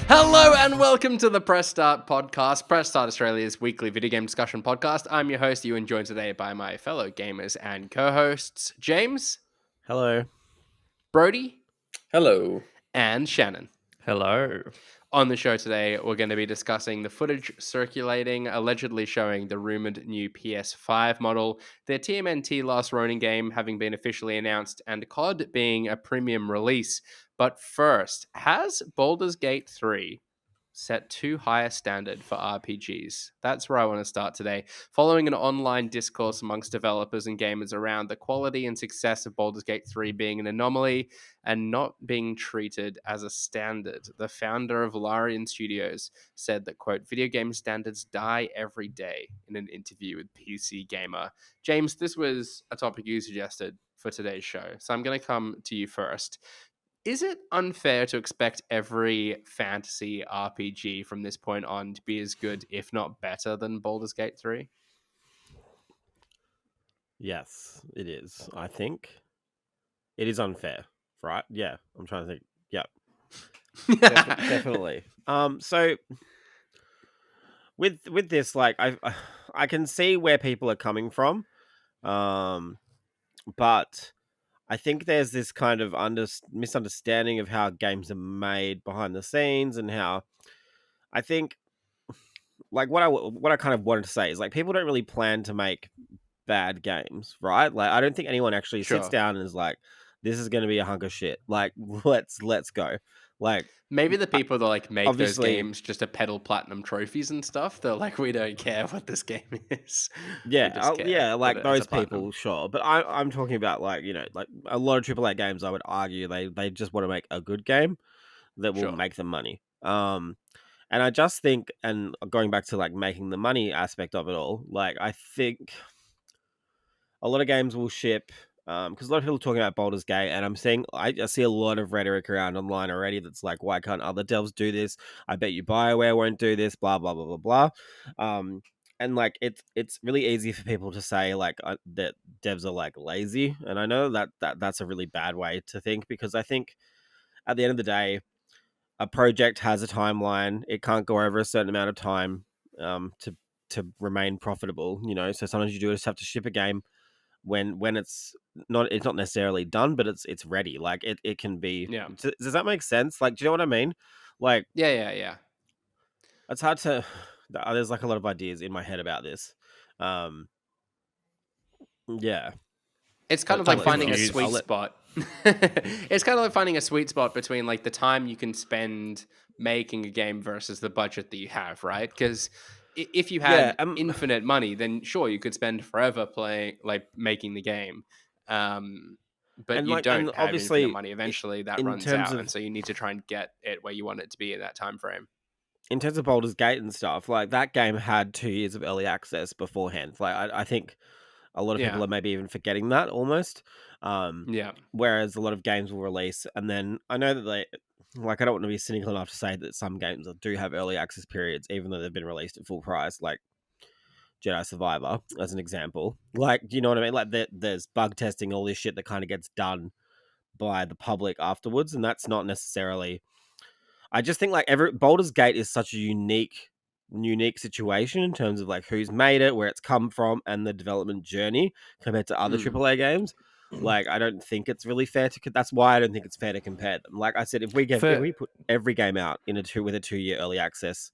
Hello and welcome to the Press Start podcast, Press Start Australia's weekly video game discussion podcast. I'm your host, Ewan, joined today by my fellow gamers and co-hosts, James, Hello. Brody, Hello. and Shannon. Hello. On the show today, we're going to be discussing the footage circulating, allegedly showing the rumored new PS5 model, the TMNT Last Ronin game having been officially announced, and COD being a premium release. But first, has Baldur's Gate 3 set too high a standard for RPGs? That's where I want to start today. Following an online discourse amongst developers and gamers around the quality and success of Baldur's Gate 3 being an anomaly and not being treated as a standard, the founder of Larian Studios said that, quote, video game standards die every day in an interview with PC Gamer. James, this was a topic you suggested for today's show, so I'm going to come to you first. Is it unfair to expect every fantasy RPG from this point on to be as good, if not better, than Baldur's Gate 3? Yes, it is. I think it is unfair, right? Yeah, I'm trying to think. Yeah, definitely. So with this, like, I can see where people are coming from, but I think there's this kind of misunderstanding of how games are made behind the scenes, and how I think, like, what I kind of wanted to say is, like, people don't really plan to make bad games, right? Like, I don't think anyone actually sits Sure. down and is like, this is going to be a hunk of shit. Like, let's go. Like, Maybe the people that like make those obviously- games just to peddle platinum trophies and stuff, they're like, we don't care what this game is. We yeah, just care yeah, that like it has those a platinum. people, sure. But I'm talking about, like, like a lot of AAA games. I would argue they just want to make a good game that will Sure. make them money. And I just think, and going back to, like, making the money aspect of it all, like, I think a lot of games will ship, because a lot of people are talking about Baldur's Gate, and I see a lot of rhetoric around online already that's like, why can't other devs do this? I bet you BioWare won't do this, blah blah blah blah blah. And, like, it's really easy for people to say, like, that devs are, like, lazy, and I know that's a really bad way to think, because I think at the end of the day, a project has a timeline. It can't go over a certain amount of time to remain profitable. So sometimes you just have to ship a game when it's not necessarily done, but it's ready. Like, it can be. Yeah. Does that make sense? Like, do you know what I mean? Like, Yeah. it's hard to. There's, like, a lot of ideas in my head about this. Yeah. It's kind of I'll like let finding you a go. sweet spot. It's kind of like finding a sweet spot between, like, the time you can spend making a game versus the budget that you have, right? Because if you had infinite money, then sure, you could spend forever playing, like, making the game. But And, you like, don't and have obviously, infinite money. Eventually, that in runs terms out, of and so you need to try and get it where you want it to be in that time frame. in terms of Baldur's Gate and stuff, like, that game had 2 years of early access beforehand. Like, I think a lot of Yeah. people are maybe even forgetting that almost. Yeah. Whereas a lot of games will release, and then I know that they, like, I don't want to be cynical enough to say that some games do have early access periods, even though they've been released at full price, like Jedi Survivor, as an example. Like, do you know what I mean? Like, there's bug testing, all this shit that kind of gets done by the public afterwards, and that's not necessarily. I just think, like, Baldur's Gate is such a unique situation in terms of, like, who's made it, where it's come from, and the development journey compared to other AAA games. Like, I don't think it's really fair to. That's why I don't think it's fair to compare them. Like I said, if we put every game out with a 2-year early access,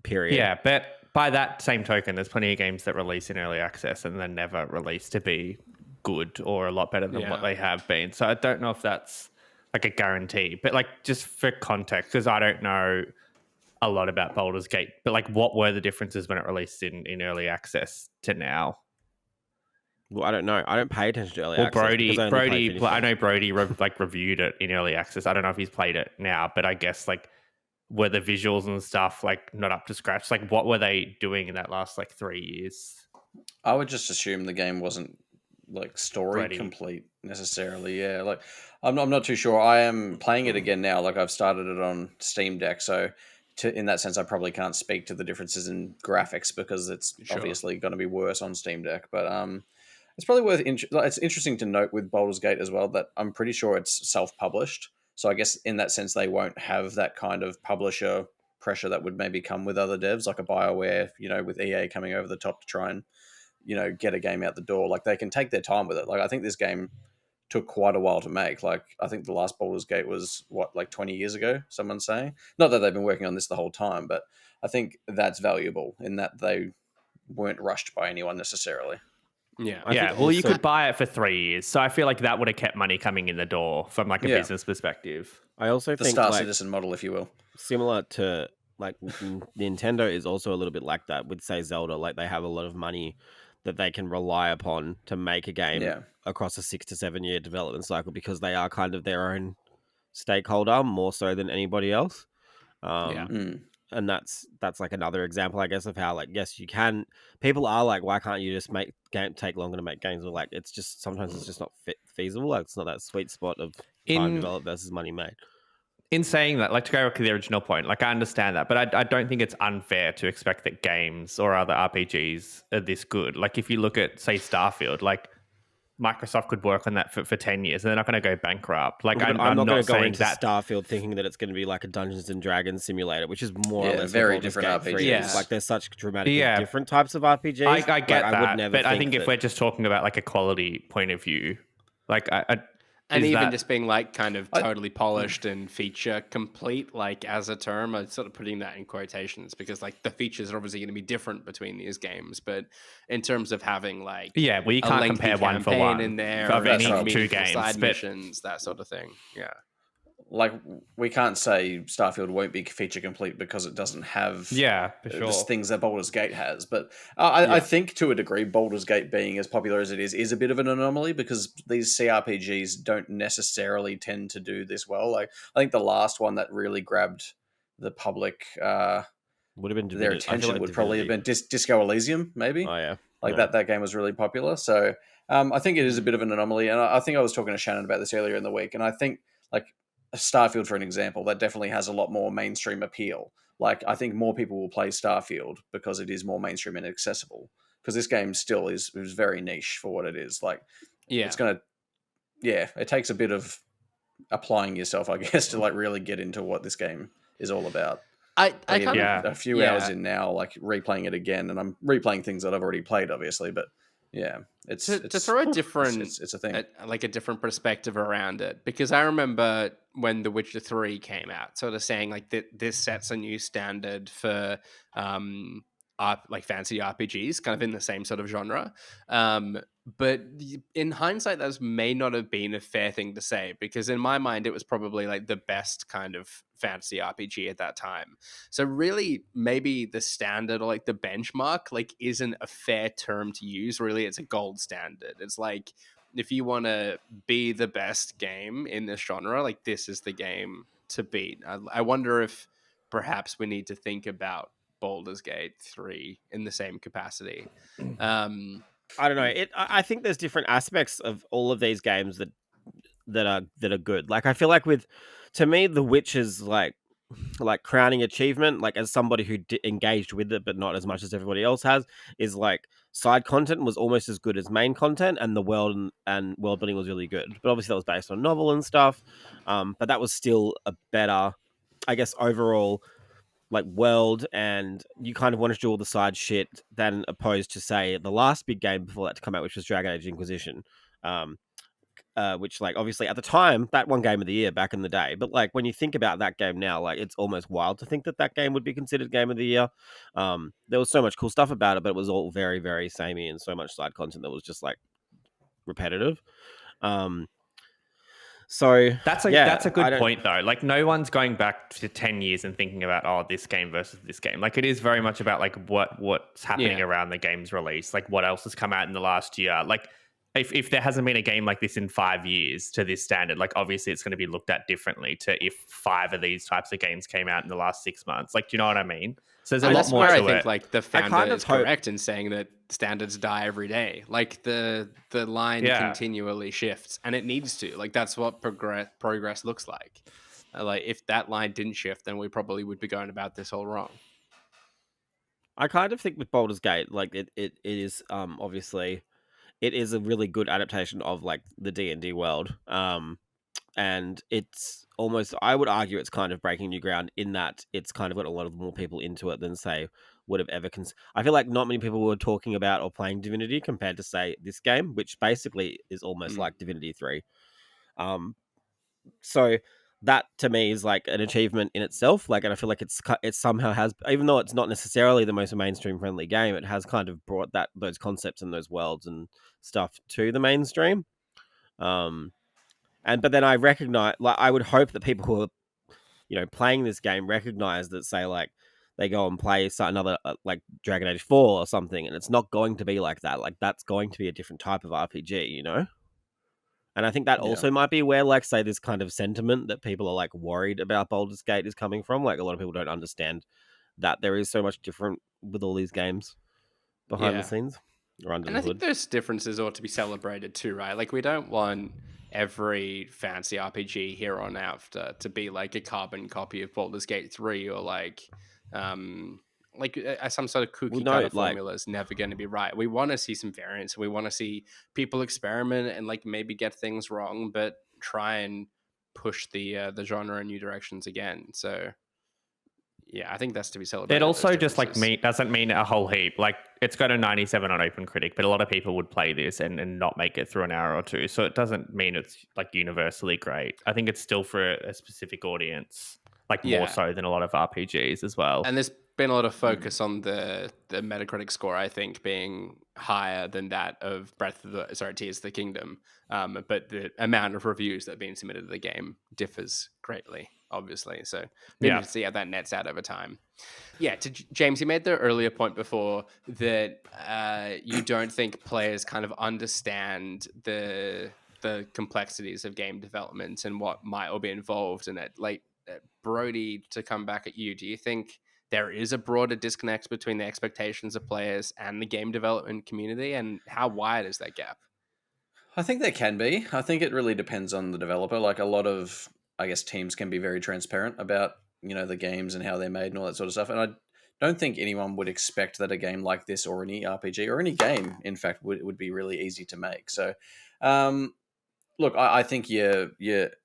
period. Yeah, but by that same token, there's plenty of games that release in early access and then never release to be good or a lot better than what they have been. So I don't know if that's, like, a guarantee, but, like, just for context, because I don't know a lot about Baldur's Gate, but, like, what were the differences when it released in early access to now? Well, I don't know. I don't pay attention to early access. Brody, I know Brody reviewed it in early access. I don't know if he's played it now, but I guess, like, were the visuals and stuff, like, not up to scratch? Like, what were they doing in that last, like, 3 years? I would just assume the game wasn't, like, story Ready. complete necessarily. Yeah, like, I'm not too sure. I am playing it again now. Like, I've started it on Steam Deck, so in that sense, I probably can't speak to the differences in graphics because it's obviously going to be worse on Steam Deck. But it's probably worth. It's interesting to note with Baldur's Gate as well that I'm pretty sure it's self-published. So I guess in that sense, they won't have that kind of publisher pressure that would maybe come with other devs, like a BioWare, with EA coming over the top to try and, get a game out the door. Like, they can take their time with it. Like, I think this game took quite a while to make. Like, I think the last Baldur's Gate was, 20 years ago, someone's saying? Not that they've been working on this the whole time, but I think that's valuable in that they weren't rushed by anyone necessarily. Yeah. Yeah, well, you could buy it for 3 years. So I feel like that would have kept money coming in the door from like a business perspective. I also The think Star Citizen model, if you will. Similar to like Nintendo is also a little bit like that with, say, Zelda. Like, they have a lot of money that they can rely upon to make a game across a 6 to 7 year development cycle, because they are kind of their own stakeholder more so than anybody else. And that's like another example, I guess, of how, like, yes, you can. People are like, why can't you just take longer to make games? Or like, it's just sometimes it's just not feasible. Like, it's not that sweet spot of time developed versus money made. In saying that, like, to go back to the original point, like, I understand that, but I don't think it's unfair to expect that games or other RPGs are this good. Like, if you look at, say, Starfield, like, Microsoft could work on that for 10 years and they're not going to go bankrupt. Like, I'm not going to go into Starfield thinking that it's going to be like a Dungeons and Dragons simulator, which is more or less very different RPGs. Yeah. Like, there's such dramatically different types of RPGs. I get that, I would never but I think if we're just talking about like a quality point of view, like and even just being like kind of totally polished and feature complete, like, as a term, I'm sort of putting that in quotations because like the features are obviously going to be different between these games, but in terms of having like you can't compare one for one in there of any two games, side missions, that sort of thing. Yeah. Like, we can't say Starfield won't be feature complete because it doesn't have for sure things that Baldur's Gate has. But I think to a degree, Baldur's Gate being as popular as it is a bit of an anomaly because these CRPGs don't necessarily tend to do this well. Like, I think the last one that really grabbed the public would have been their attention would probably have been Disco Elysium, maybe. Oh yeah, that game was really popular. So I think it is a bit of an anomaly, and I think I was talking to Shannon about this earlier in the week, and I think like Starfield, for an example, that definitely has a lot more mainstream appeal. Like, I think more people will play Starfield because it is more mainstream and accessible. Because this game still is very niche for what it is. Like, it's gonna, it takes a bit of applying yourself, I guess, to like really get into what this game is all about. I kind of a few hours in now, like replaying it again, and I'm replaying things that I've already played, obviously, but. Yeah, it's to throw a different, it's a thing, like a different perspective around it, because I remember when The Witcher 3 came out, sort of saying like this sets a new standard for like fantasy RPGs, kind of in the same sort of genre. But in hindsight, those may not have been a fair thing to say, because in my mind, it was probably like the best kind of fantasy RPG at that time. So really, maybe the standard or like the benchmark like isn't a fair term to use. Really, it's a gold standard. It's like, if you want to be the best game in this genre, like this is the game to beat. I wonder if perhaps we need to think about Baldur's Gate 3 in the same capacity. I don't know. I think there's different aspects of all of these games that are good. Like, I feel like to me, The Witcher's like crowning achievement, like as somebody who engaged with it, but not as much as everybody else has, is like side content was almost as good as main content, and the world and world building was really good. But obviously that was based on a novel and stuff. But that was still a better, I guess, overall like world, and you kind of wanted to do all the side shit than opposed to, say, the last big game before that to come out, which was Dragon Age Inquisition. Which, like, obviously at the time, that won Game of the Year back in the day. But like, when you think about that game now, like, it's almost wild to think that game would be considered Game of the Year. There was so much cool stuff about it, but it was all very, very samey and so much side content that was just like repetitive. So that's a good point though. Like, no one's going back to 10 years and thinking about this game versus this game. Like, it is very much about like what's happening around the game's release, like what else has come out in the last year. Like, if there hasn't been a game like this in 5 years to this standard, like obviously it's going to be looked at differently to if 5 of these types of games came out in the last 6 months. Like, do you know what I mean? So there's a lot more to it. I think like the founder is correct in saying that standards die every day. Like the line continually shifts, and it needs to. Like, that's what progress looks like. Like, if that line didn't shift, then we probably would be going about this all wrong. I kind of think with Baldur's Gate, like it is obviously it is a really good adaptation of like the D&D world. and it's almost, I would argue it's kind of breaking new ground in that it's kind of got a lot of more people into it than say would have ever I feel like not many people were talking about or playing Divinity compared to say this game, which basically is almost like Divinity 3. So that to me is like an achievement in itself. Like, and I feel like it somehow has, even though it's not necessarily the most mainstream friendly game, it has kind of brought those concepts and those worlds and stuff to the mainstream. But then I recognize, like, I would hope that people who are, playing this game recognize that, say, like, they go and play another, like, Dragon Age 4 or something, and it's not going to be like that. Like, that's going to be a different type of RPG. And I think that also might be where, like, say, this kind of sentiment that people are, like, worried about Baldur's Gate is coming from. Like, a lot of people don't understand that there is so much different with all these games behind the scenes or under And the I think hood. those differences ought to be celebrated too, right? Like, we don't want every fancy RPG here on out to be like a carbon copy of Baldur's Gate 3 or some sort of cookie cutter formula is never going to be right. We want to see some variance. We want to see people experiment and like maybe get things wrong, but try and push the genre in new directions again. So yeah, I think that's to be celebrated. It also just like doesn't mean a whole heap. Like, it's got a 97 on OpenCritic, but a lot of people would play this and not make it through an hour or two. So it doesn't mean it's like universally great. I think it's still for a specific audience, like more so than a lot of RPGs as well. And there's been a lot of focus on the Metacritic score, I think, being higher than that of Tears of the Kingdom. But the amount of reviews that have been submitted to the game differs greatly, obviously. So be interested to see how that nets out over time. Yeah, James, you made the earlier point before that you don't think players kind of understand the complexities of game development and what might all be involved in it. Like, Brody, to come back at you, do you think there is a broader disconnect between the expectations of players and the game development community, and how wide is that gap? I think there can be. I think it really depends on the developer. Like, a lot of, I guess, teams can be very transparent about, the games and how they're made and all that sort of stuff. And I don't think anyone would expect that a game like this, or any RPG or any game, in fact, would be really easy to make. So, look, I think your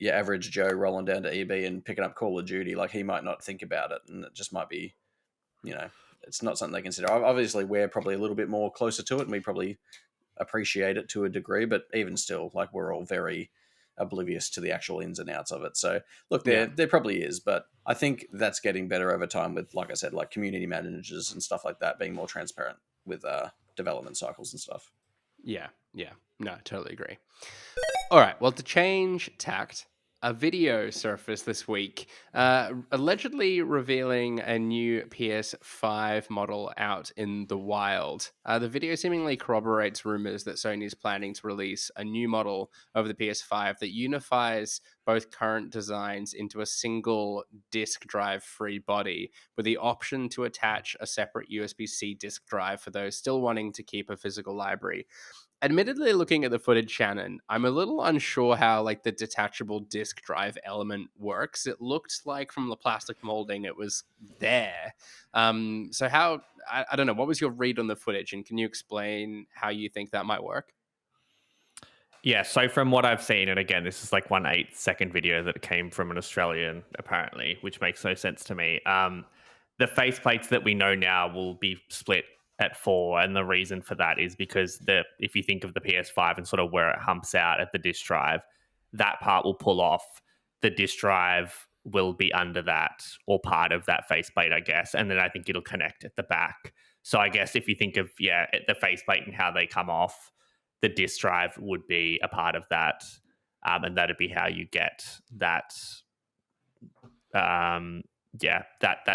average Joe rolling down to EB and picking up Call of Duty, like, he might not think about it, and it just might be, it's not something they consider. Obviously, we're probably a little bit more closer to it, and we probably appreciate it to a degree, but even still, like, we're all very oblivious to the actual ins and outs of it. So, look, there probably is, but I think that's getting better over time with, like I said, like community managers and stuff like that being more transparent with development cycles and stuff. Yeah. No, totally agree. All right, well, to change tact, a video surfaced this week allegedly revealing a new PS5 model out in the wild. The video seemingly corroborates rumors that Sony is planning to release a new model of the PS5 that unifies both current designs into a single disk drive-free body with the option to attach a separate USB-C disk drive for those still wanting to keep a physical library. Admittedly, looking at the footage, Shannon, I'm a little unsure how like the detachable disk drive element works. It looked like from the plastic molding it was there. So how, I don't know, what was your read on the footage, and can you explain how you think that might work? Yeah, so from what I've seen, and again, this is like 1/8 second video that came from an Australian, apparently, which makes no sense to me. The faceplates that we know now will be split at 4, and the reason for that is because if you think of the PS5 and sort of where it humps out at the disk drive, that part will pull off. The disk drive will be under that, or part of that faceplate, I guess, and then I think it'll connect at the back. So I guess if you think of the faceplate and how they come off, the disk drive would be a part of that, and that'd be how you get that. That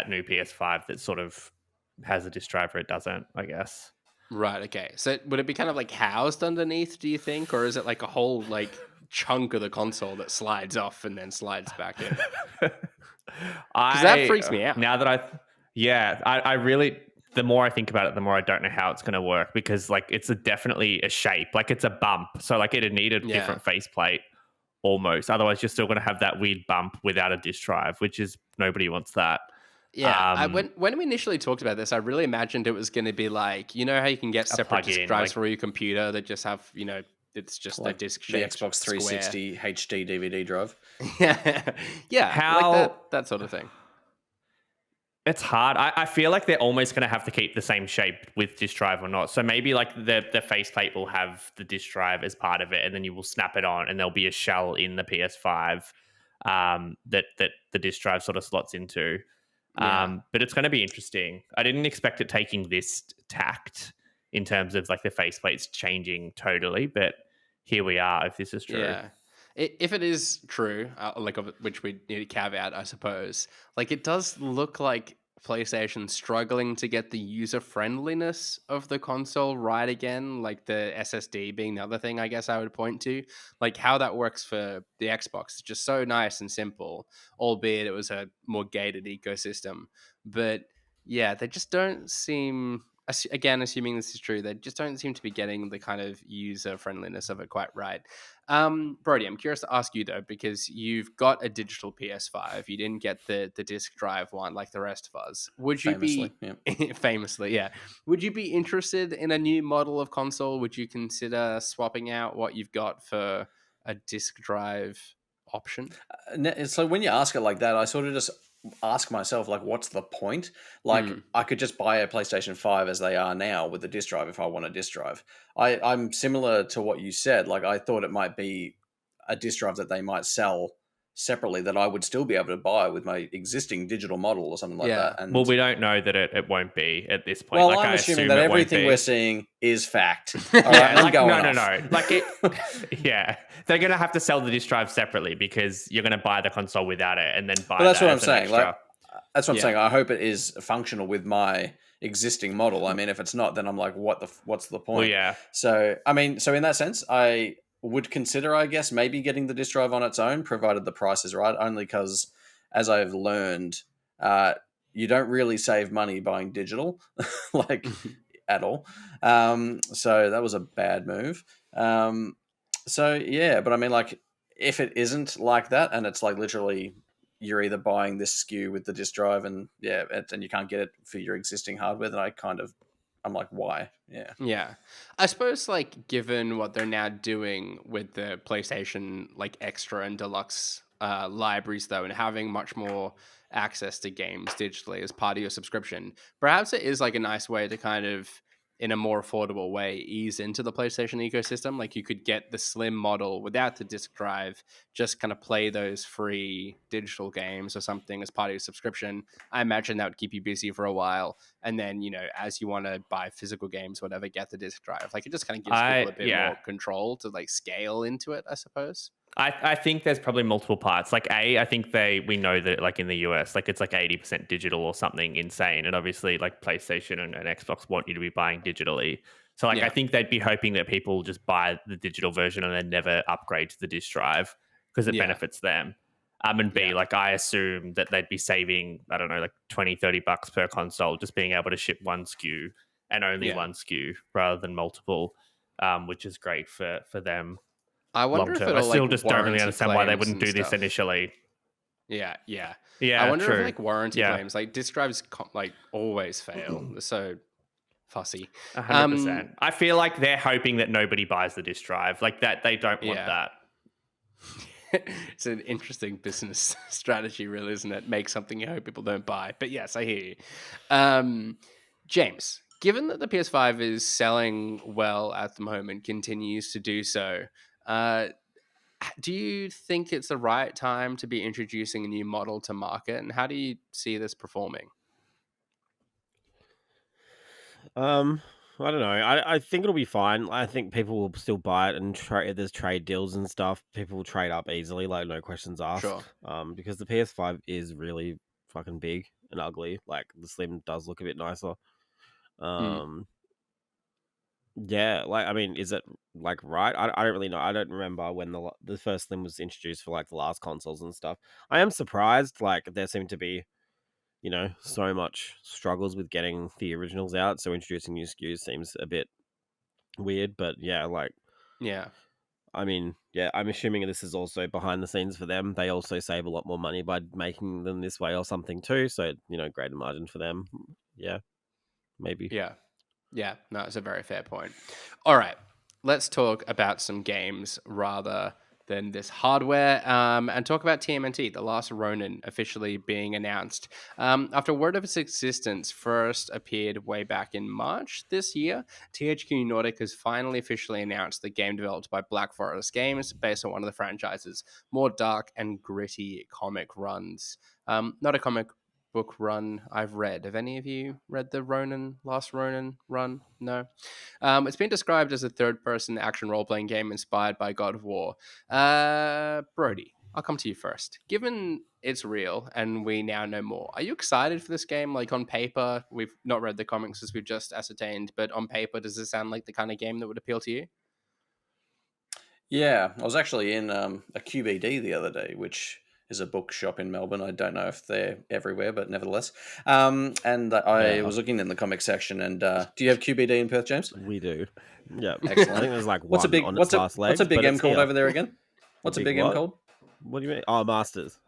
new PS5 that sort of has a disk drive or it doesn't, I guess. Right, okay. So would it be kind of like housed underneath, do you think? Or is it like a whole like chunk of the console that slides off and then slides back in? Because that freaks me out. Now that I really, the more I think about it, the more I don't know how it's going to work, because like it's definitely a shape, like it's a bump. So like it'd need a different faceplate almost. Otherwise, you're still going to have that weird bump without a disk drive, which is, nobody wants that. Yeah, when we initially talked about this, I really imagined it was going to be like, you know how you can get separate disk drives for your computer that just have, it's just a Like the disc-shaped Xbox square. 360 HD DVD drive. Yeah, like that sort of thing. It's hard. I feel like they're almost going to have to keep the same shape with disk drive or not. So maybe like the faceplate will have the disk drive as part of it, and then you will snap it on, and there'll be a shell in the PS5 that the disk drive sort of slots into. But it's going to be interesting. I didn't expect it taking this tact in terms of like the faceplates changing totally, but here we are. If this is true, Yeah. If it is true, which we need to caveat, I suppose, like it does look like PlayStation struggling to get the user friendliness of the console right again, like the SSD being the other thing I guess I would point to. Like how that works for the Xbox is just so nice and simple, albeit it was a more gated ecosystem. But yeah, they just don't seem, again, assuming this is true, they just don't seem to be getting the kind of user friendliness of it quite right. Brody, I'm curious to ask you though, because you've got a digital PS5. You didn't get the disc drive one like the rest of us. Would you Famously, be famously, yeah? Would you be interested in a new model of console? Would you consider swapping out what you've got for a disc drive option? So when you ask it like that, I sort of just ask myself, like, what's the point? Like, I could just buy a PlayStation 5 as they are now with the disc drive if I want a disc drive. I'm similar to what you said. Like, I thought it might be a disc drive that they might sell separately that I would still be able to buy with my existing digital model or something like that. And well, we don't know that it won't be at this point. well, like, I'm I assuming assume that it won't everything be. we're seeing is fact. All right, I'm like, going no, off. Like it, yeah, they're gonna have to sell the disc drive separately because you're gonna buy the console without it and then buy. But that's that what I'm as an saying. extra. Like, that's what I'm saying. I hope it is functional with my existing model. I mean, if it's not, then I'm like, what's the point? Well, yeah. So, I mean, so in that sense, I would consider, I guess, maybe getting the disc drive on its own, provided the price is right. Only because, as I've learned, you don't really save money buying digital, like at all. So that was a bad move. So yeah, but I mean, like, if it isn't like that, and it's like literally you're either buying this SKU with the disk drive and and you can't get it for your existing hardware, then I'm like, why? Yeah. Yeah. I suppose like given what they're now doing with the PlayStation like extra and deluxe libraries though, and having much more access to games digitally as part of your subscription, perhaps it is like a nice way to kind of in a more affordable way ease into the PlayStation ecosystem. Like you could get the slim model without the disc drive, just kind of play those free digital games or something as part of your subscription. I imagine that would keep you busy for a while. And then, you know, as you want to buy physical games, whatever, get the disc drive. Like it just kind of gives people a bit more control to like scale into it, I suppose. I think there's probably multiple parts. Like I think we know that like in the US, like it's like 80% digital or something insane. And obviously like PlayStation and Xbox want you to be buying digitally. So like I think they'd be hoping that people just buy the digital version and then never upgrade to the disc drive because it benefits them. And B, like I assume that they'd be saving, I don't know, like $20-$30 per console, just being able to ship one SKU and only one SKU rather than multiple, which is great for them. I wonder if it'll I still like just don't really understand why they wouldn't do this stuff. initially. Yeah. I wonder true. if like warranty claims, like disc drives, like always fail. They're so fussy. 100%. I feel like they're hoping that nobody buys the disc drive, like that. They don't want that. It's an interesting business strategy, really, isn't it? Make something you hope people don't buy. But yes, I hear you. James, given that the PS5 is selling well at the moment, continues to do so, do you think it's the right time to be introducing a new model to market? And how do you see this performing? I don't know. I think it'll be fine. I think people will still buy it, and if there's trade deals and stuff, people will trade up easily, like no questions asked. Sure. Because the PS5 is really fucking big and ugly. Like the Slim does look a bit nicer. Yeah, like I mean, is it like right? I don't really know. I don't remember when the first Slim was introduced for like the last consoles and stuff. I am surprised. Like there seem to be, you know, so much struggles with getting the originals out. So introducing new SKUs seems a bit weird. But yeah, like I mean, yeah, I'm assuming this is also behind the scenes for them. They also save a lot more money by making them this way or something too. So, you know, greater margin for them. Yeah, maybe. Yeah. No, it's a very fair point. All right. let's talk about some games rather than this hardware, and talk about TMNT, The Last Ronin, officially being announced. After word of its existence first appeared way back in March this year, THQ Nordic has finally officially announced the game developed by Black Forest Games, based on one of the franchise's more dark and gritty comic runs. Not a comic book run I've read. Have any of you read the Last Ronin run? No. It's been described as a third-person action role-playing game inspired by God of War. Brody, I'll come to you first. Given it's real and we now know more, are you excited for this game? Like, on paper, we've not read the comics as we've just ascertained, but on paper, does it sound like the kind of game that would appeal to you? Yeah, I was actually in a QBD the other day, which is a bookshop in Melbourne. I don't know if they're everywhere, but nevertheless. And I Yeah. was looking in the comic section. And do you have QBD in Perth, James? We do. Yeah. I Excellent. think there's like What's a one big on what's its a last what's legs, a big but M it's called here. over there again? What's a big M what? called? What do you mean? Oh, Masters.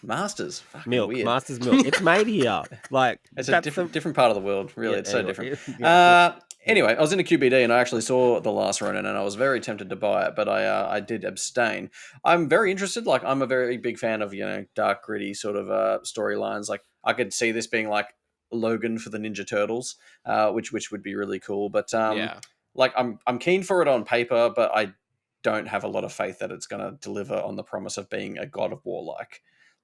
Masters. Fucking Milk. weird. Masters milk. It's made here. Like, It's a that's different part of the world. Really, Yeah, it's so anyway. different. Yeah. Anyway, I was in a QBD and I actually saw The Last Ronin and I was very tempted to buy it, but I did abstain. I'm very interested. Like, I'm a very big fan of dark, gritty sort of storylines. Like, I could see this being like Logan for the Ninja Turtles, which would be really cool. But Yeah. like I'm keen for it on paper, but I don't have a lot of faith that it's going to deliver on the promise of being a God of War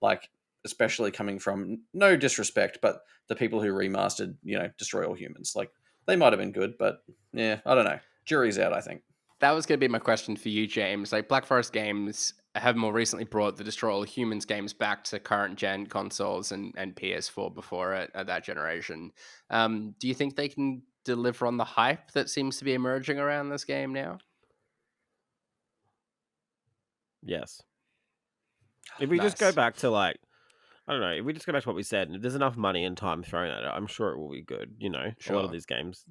like especially coming from, no disrespect, but the people who remastered Destroy All Humans. Like, they might have been good, but yeah, I don't know. Jury's out, I think. That was going to be my question for you, James. Like, Black Forest Games have more recently brought the Destroy All Humans games back to current gen consoles and PS4 before it at that generation. Do you think they can deliver on the hype that seems to be emerging around this game now? Yes. If we just go Nice. back to like, I don't know, if we just go back to what we said, and if there's enough money and time thrown at it, I'm sure it will be good. A lot Sure. of these games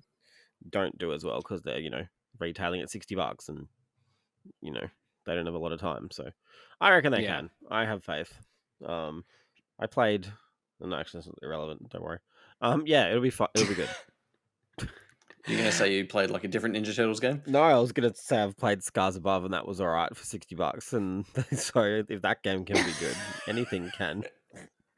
don't do as well because they're, retailing at $60 and, they don't have a lot of time. So I reckon they Yeah. can. I have faith. I played, no, actually, that's irrelevant. Don't worry. Yeah, it'll be fun. It'll be good. You're going to say you played like a different Ninja Turtles game? No, I was gonna say I've played Scars Above, and that was all right for $60. And so, if that game can be good, anything can.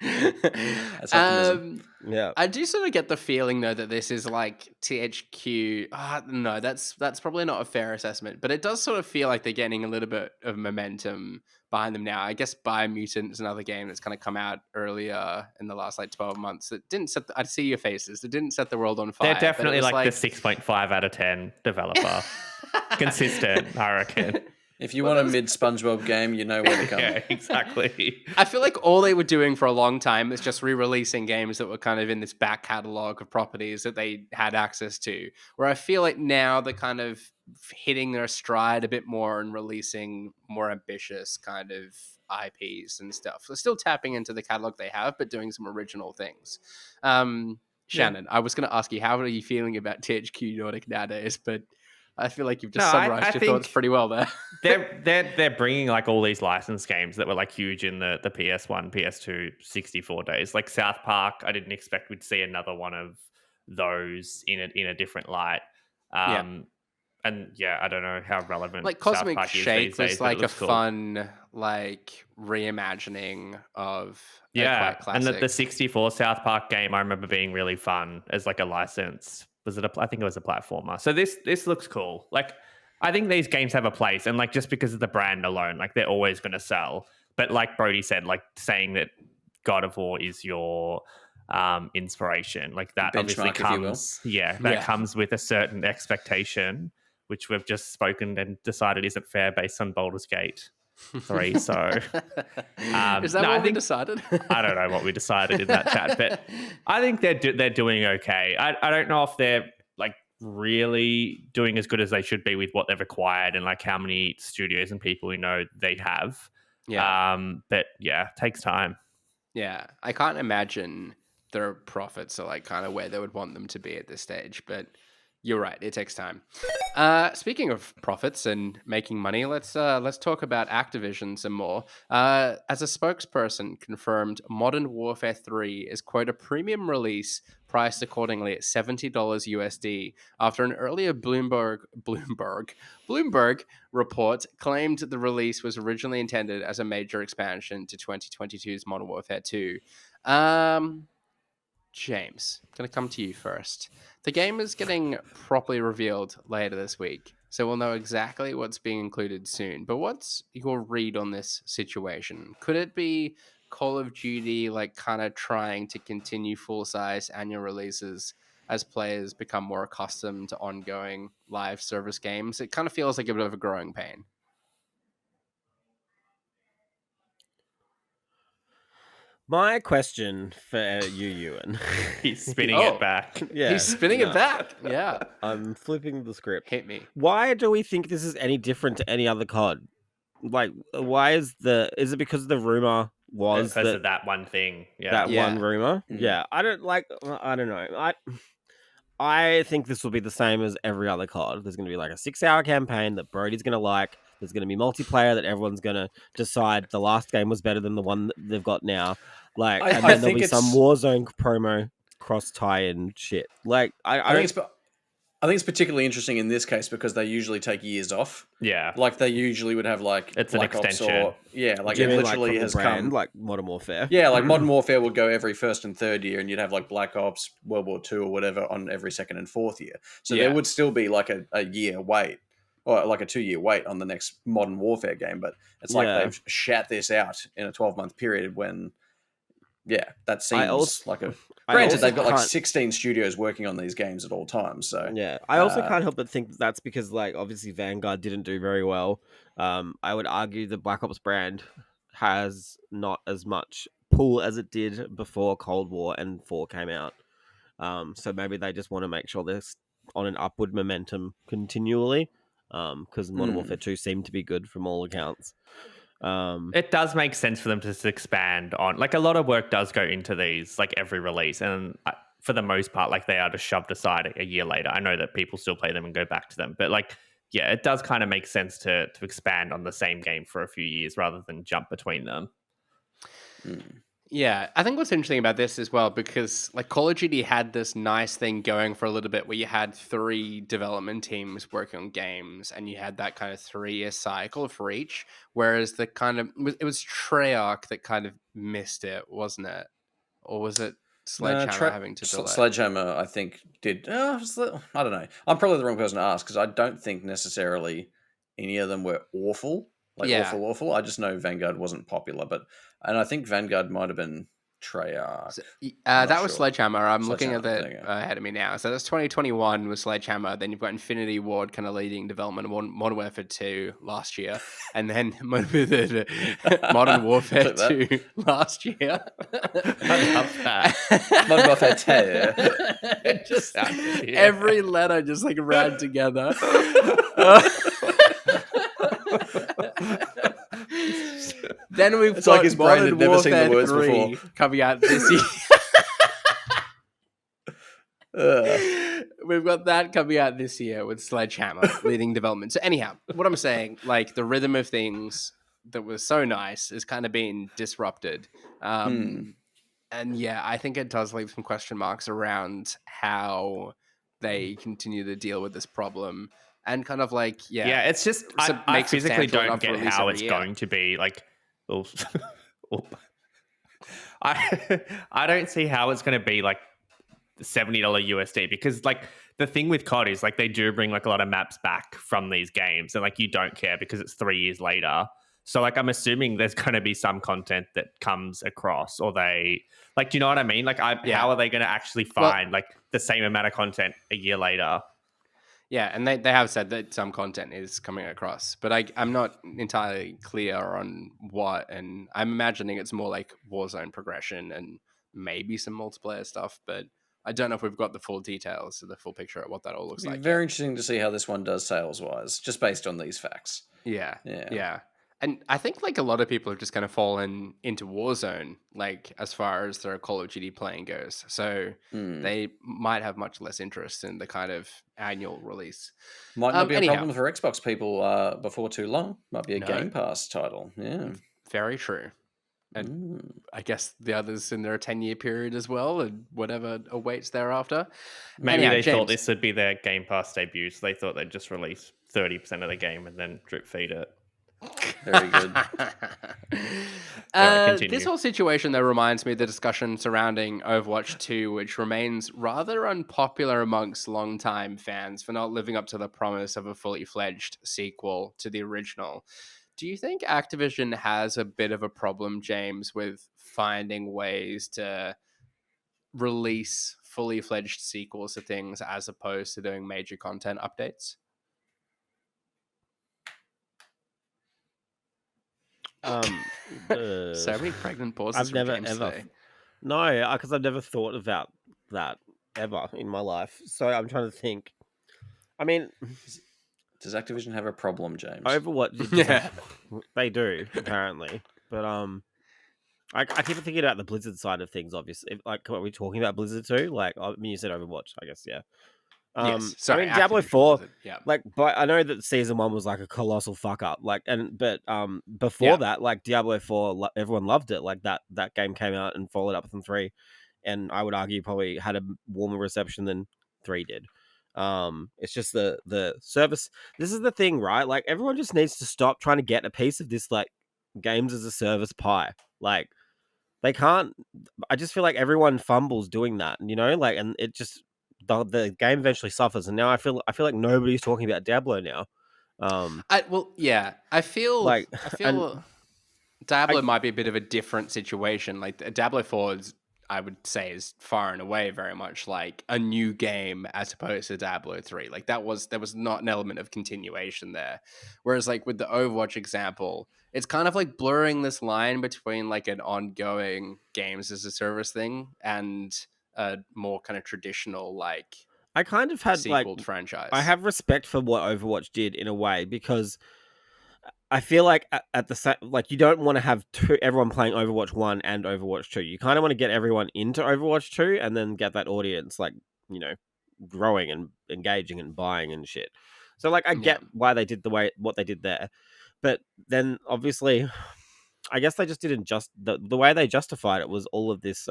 That's optimism. Yeah, I do sort of get the feeling though that this is like THQ. No, that's probably not a fair assessment, but it does sort of feel like they're getting a little bit of momentum behind them now. I guess Biomutant is another game that's kind of come out earlier in the last like 12 months. It didn't set. I see your faces. It didn't set the world on fire. They're definitely but it was like the 6.5 out of 10 developer. Consistent, I reckon. If you want a mid SpongeBob game, you know where to come. Yeah, exactly. I feel like all they were doing for a long time is just re-releasing games that were kind of in this back catalog of properties that they had access to. Where I feel like now they're kind of hitting their stride a bit more and releasing more ambitious kind of IPs and stuff. They're still tapping into the catalog they have, but doing some original things. Shannon, I was going to ask you, how are you feeling about THQ Nordic nowadays? But I feel like you've just summarized your thoughts pretty well there. they're bringing like all these licensed games that were like huge in the PS1, PS2, 64 days. Like South Park, I didn't expect we'd see another one of those in a different light. And yeah, I don't know how relevant like South Cosmic Park is Shake these days, was but like it a looks cool. fun like reimagining of a quite classic. And the 64 South Park game I remember being really fun as like a license. I think it was a platformer. So this looks cool. Like, I think these games have a place, and like just because of the brand alone, like they're always going to sell. But like Brody said, like saying that God of War is your inspiration, like that obviously comes, comes with a certain expectation, which we've just spoken and decided isn't fair based on Baldur's Gate 3. So is that what we decided? I don't know what we decided in that chat, but I think they're doing okay. I don't know if they're like really doing as good as they should be with what they've acquired and like how many studios and people they have. But yeah, it takes time. Yeah, I can't imagine their profits are like kind of where they would want them to be at this stage, but You're right. It takes time. Speaking of profits and making money, let's talk about Activision some more. As a spokesperson confirmed, Modern Warfare 3 is quote a premium release priced accordingly at $70 USD after an earlier Bloomberg report claimed the release was originally intended as a major expansion to 2022's Modern Warfare 2. James, I'm going to come to you first. The game is getting properly revealed later this week, so we'll know exactly what's being included soon. But what's your read on this situation? Could it be Call of Duty, like, kind of trying to continue full-size annual releases as players become more accustomed to ongoing live service games? It kind of feels like a bit of a growing pain. My question for you, Ewan. He's spinning it back. Yeah, He's spinning it back. Yeah. I'm flipping the script. Hit me. Why do we think this is any different to any other COD? Like, why is it because the rumor was Because of that one thing. Yeah. one rumor? Mm. Yeah, I don't know. I think this will be the same as every other COD. There's going to be like a 6-hour campaign that Brody's going to like. There's going to be multiplayer that everyone's going to decide the last game was better than the one that they've got now. Like, and then there'll be some Warzone promo cross tie-in shit. Like, I think it's particularly interesting in this case because they usually take years off. Yeah. Like they usually would have like it's Black an extension. Ops like it literally has come like Modern Warfare. Yeah, like Modern Warfare would go every first and third year, and you'd have like Black Ops, World War II, or whatever on every second and fourth year. So there would still be like a year wait, or like a 2-year wait on the next Modern Warfare game. But it's like they've shat this out in a 12-month period when, that seems like a. Granted, they've got like 16 studios working on these games at all times. So I also can't help but think that's because, like, obviously Vanguard didn't do very well. I would argue the Black Ops brand has not as much pull as it did before Cold War and 4 came out. So maybe they just want to make sure they're on an upward momentum continually. Because Modern Warfare 2 seemed to be good from all accounts. It does make sense for them to expand on, like, a lot of work does go into these, like, every release, and for the most part, like, they are just shoved aside a year later. I know that people still play them and go back to them, but like, it does kind of make sense to expand on the same game for a few years rather than jump between them. Yeah, I think what's interesting about this as well, because like Call of Duty had this nice thing going for a little bit where you had 3 development teams working on games and you had that kind of 3-year cycle for each, whereas the kind of, it was Treyarch that kind of missed it, wasn't it? Or was it Sledgehammer having to delay? Sledgehammer, I think, did. I don't know. I'm probably the wrong person to ask because I don't think necessarily any of them were awful. Awful. I just know Vanguard wasn't popular, and I think Vanguard might have been Treyarch. So, that was Sledgehammer. I'm looking at that ahead of me now. So that's 2021 was Sledgehammer. Then you've got Infinity Ward kind of leading development of Modern Warfare 2 last year. And then Modern Warfare 2 last year. I love that. Modern Warfare 2. Just every letter just like ran together. Then we've got his brain had never seen the words 3 before. coming out this year. We've got that coming out this year with Sledgehammer leading development. So anyhow, what I'm saying, like the rhythm of things that was so nice is kind of being disrupted. And I think it does leave some question marks around how they continue to deal with this problem. And kind of like, it's just, I physically don't get how it's going to be like, I don't see how it's going to be like $70 USD because like the thing with COD is like they do bring like a lot of maps back from these games and like you don't care because it's 3 years later. So like I'm assuming there's going to be some content that comes across or they like, do you know what I mean? Like how are they going to actually find like the same amount of content a year later? Yeah, and they have said that some content is coming across, but I'm not entirely clear on what, and I'm imagining it's more like Warzone progression and maybe some multiplayer stuff, but I don't know if we've got the full details, the full picture of what that all looks like. Very interesting to see how this one does sales-wise, just based on these facts. Yeah. And I think like a lot of people have just kind of fallen into Warzone, like as far as their Call of Duty playing goes. So they might have much less interest in the kind of annual release. Might not be a Anyhow, problem for Xbox people before too long. Might be a no, Game Pass title. Yeah. very true. And I guess the others in their 10-year period as well, and whatever awaits thereafter. Maybe Anyhow, they thought James, this would be their Game Pass debut, so they thought they'd just release 30% of the game and then drip feed it. Very good. This whole situation though reminds me of the discussion surrounding Overwatch 2, which remains rather unpopular amongst longtime fans for not living up to the promise of a fully fledged sequel to the original. Do you think Activision has a bit of a problem, James, with finding ways to release fully fledged sequels to things as opposed to doing major content updates? So many pregnant pauses I've from never James ever. today. No, because I've never thought about that ever in my life. So I'm trying to think. I mean, Does Activision have a problem, James? Overwatch. Yeah. They do apparently, but I keep thinking about the Blizzard side of things. Obviously, like, are we talking about Blizzard too? Like, I mean, you said Overwatch, I guess, yeah. Yes. I Sorry, mean, Diablo Activision 4, Blizzard. Yeah. like, but I know that season 1 was like a colossal fuck up. Like, but before Yeah. that, like Diablo 4, everyone loved it. Like that game came out and followed up with 3, and I would argue probably had a warmer reception than 3 did. It's just the service. This is the thing, right? Like, everyone just needs to stop trying to get a piece of this like games as a service pie. Like, they can't. I just feel like everyone fumbles doing that, you know, like, and it just the game eventually suffers. And now I feel like nobody's talking about Diablo now. I feel Like, and Diablo I might be a bit of a different situation. Like Diablo 4 is, I would say, is far and away very much like a new game as opposed to Diablo 3. Like there was not an element of continuation there. Whereas like with the Overwatch example, it's kind of like blurring this line between like an ongoing games as a service thing and a more kind of traditional like I kind of had like sequel franchise. I have respect for what Overwatch did in a way, because I feel like at the same, like, you don't want to have everyone playing Overwatch 1 and Overwatch 2. You kind of want to get everyone into Overwatch 2 and then get that audience, like, you know, growing and engaging and buying and shit. So like, I get why they did what they did there. But then obviously, I guess they just didn't the way they justified it was all of this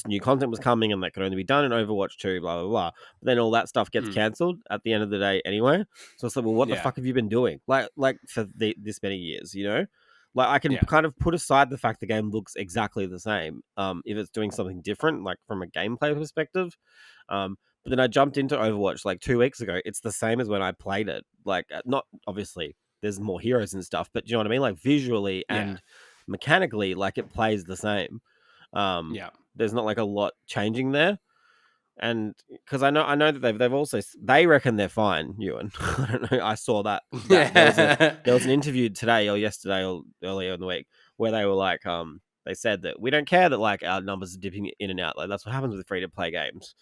new content was coming and that could only be done in Overwatch 2, blah, blah, blah. But then all that stuff gets cancelled at the end of the day anyway. So it's like, well, what the fuck have you been doing? Like for this many years, you know? Like, I can kind of put aside the fact the game looks exactly the same, if it's doing something different, like from a gameplay perspective. But then I jumped into Overwatch like 2 weeks ago. It's the same as when I played it. Like, not obviously there's more heroes and stuff, but do you know what I mean? Like, visually and mechanically, like, it plays the same. There's not like a lot changing there, and because I know that they've also, they reckon they're fine, Ewan. I don't know. I saw that there was an interview today or yesterday or earlier in the week where they were like, they said that we don't care that like our numbers are dipping in and out. Like, that's what happens with free to play games.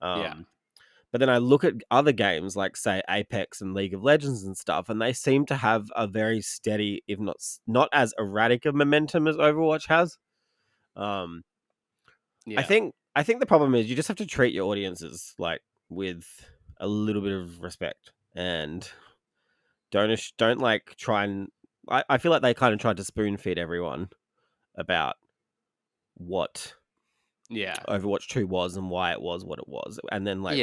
But then I look at other games like, say, Apex and League of Legends and stuff, and they seem to have a very steady, if not as erratic a momentum as Overwatch has. I think the problem is you just have to treat your audiences like with a little bit of respect, and don't like try and I feel like they kind of tried to spoon feed everyone about what Overwatch 2 was and why it was what it was, and then like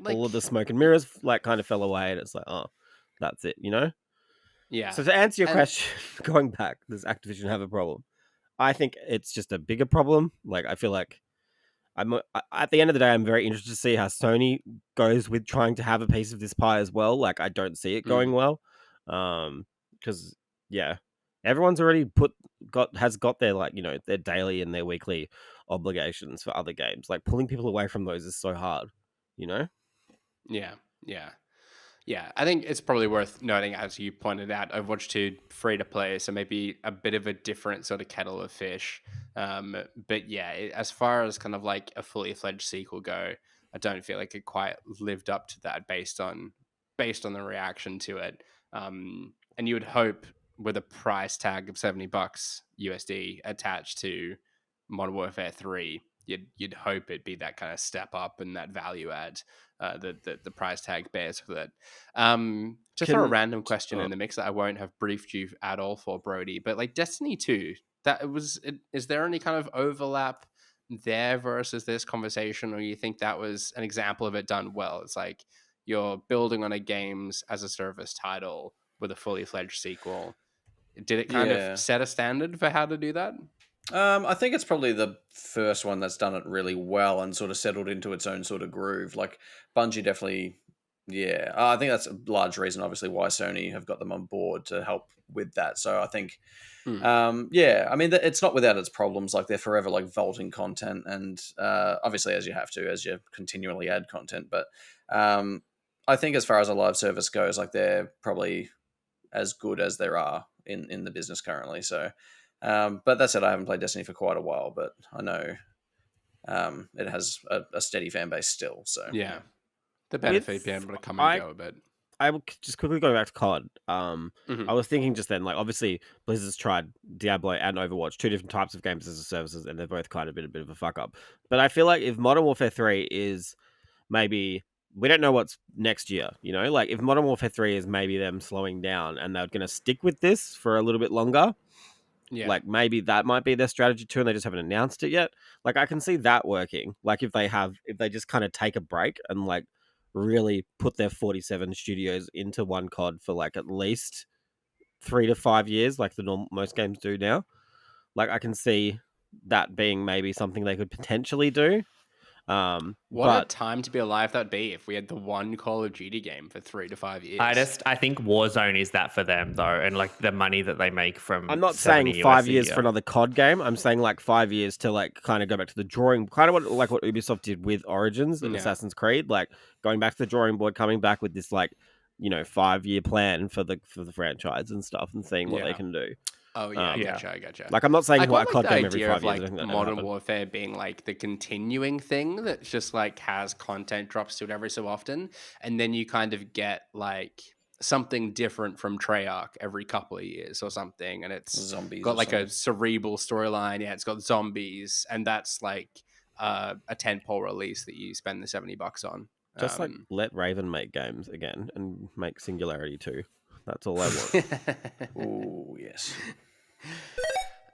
all of the smoke and mirrors like kind of fell away, and it's like, oh, that's it, you know? So to answer your question, going back, does Activision have a problem? I think it's just a bigger problem. Like, I feel like at the end of the day, I'm very interested to see how Sony goes with trying to have a piece of this pie as well. Like, I don't see it going well, because everyone's already has got their, like, you know, their daily and their weekly obligations for other games. Like, pulling people away from those is so hard, you know? Yeah, I think it's probably worth noting, as you pointed out, Overwatch 2 free to play, so maybe a bit of a different sort of kettle of fish. But yeah, as far as kind of like a fully fledged sequel go, I don't feel like it quite lived up to that based on the reaction to it. And you would hope with a price tag of $70 USD attached to Modern Warfare 3, you'd hope it'd be that kind of step up and that value add that the price tag bears with it. To throw a random question in the mix that I won't have briefed you at all for, Brody, but like Destiny 2, is there any kind of overlap there versus this conversation, or you think that was an example of it done well? It's like you're building on a games as a service title with a fully fledged sequel. Did it kind of set a standard for how to do that? I think it's probably the first one that's done it really well and sort of settled into its own sort of groove. Like Bungie definitely, yeah. I think that's a large reason, obviously, why Sony have got them on board to help with that. So I think, yeah, I mean, it's not without its problems. Like they're forever like vaulting content, and obviously as you have to, as you continually add content. But I think as far as a live service goes, like they're probably as good as there are in the business currently. So. But that said, I haven't played Destiny for quite a while, but I know it has a steady fan base still. So yeah, the benefit being able to come and go a bit. I will just quickly go back to COD. I was thinking just then, like obviously Blizzard's tried Diablo and Overwatch, two different types of games as a services, and they're both kind of been a bit of a fuck up. But I feel like if Modern Warfare 3 is maybe, we don't know what's next year, you know, like if Modern Warfare 3 is maybe them slowing down and they're going to stick with this for a little bit longer. Yeah. Like maybe that might be their strategy too, and they just haven't announced it yet. Like I can see that working. Like if they just kind of take a break and like really put their 47 studios into one COD for like at least 3 to 5 years, like most games do now. Like I can see that being maybe something they could potentially do. What a time to be alive that'd be if we had the one Call of Duty game for 3 to 5 years. I think Warzone is that for them though, and like the money that they make from. I'm not saying 5 years for another COD game. I'm saying like 5 years to like kind of go back to the drawing, kind of what Ubisoft did with Origins and Assassin's Creed, like going back to the drawing board, coming back with this like 5-year plan for the franchise and stuff, and seeing what they can do. Oh yeah, I gotcha. Like I'm not saying what a COD game every 5 years. Like Modern Warfare being like the continuing thing that just like has content drops to it every so often, and then you kind of get like something different from Treyarch every couple of years or something, and it's zombies got like a cerebral storyline. Yeah, it's got zombies, and that's like a tentpole release that you spend the $70 on. Just like let Raven make games again and make Singularity 2. That's all I want. Oh yes.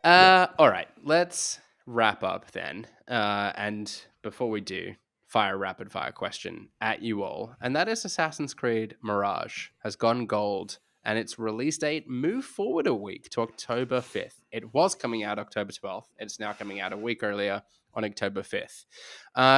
All right, let's wrap up then. And before we do, fire a rapid fire question at you all. And that is Assassin's Creed Mirage has gone gold, and its release date moved forward a week to October 5th. It was coming out October 12th. It's now coming out a week earlier on October 5th.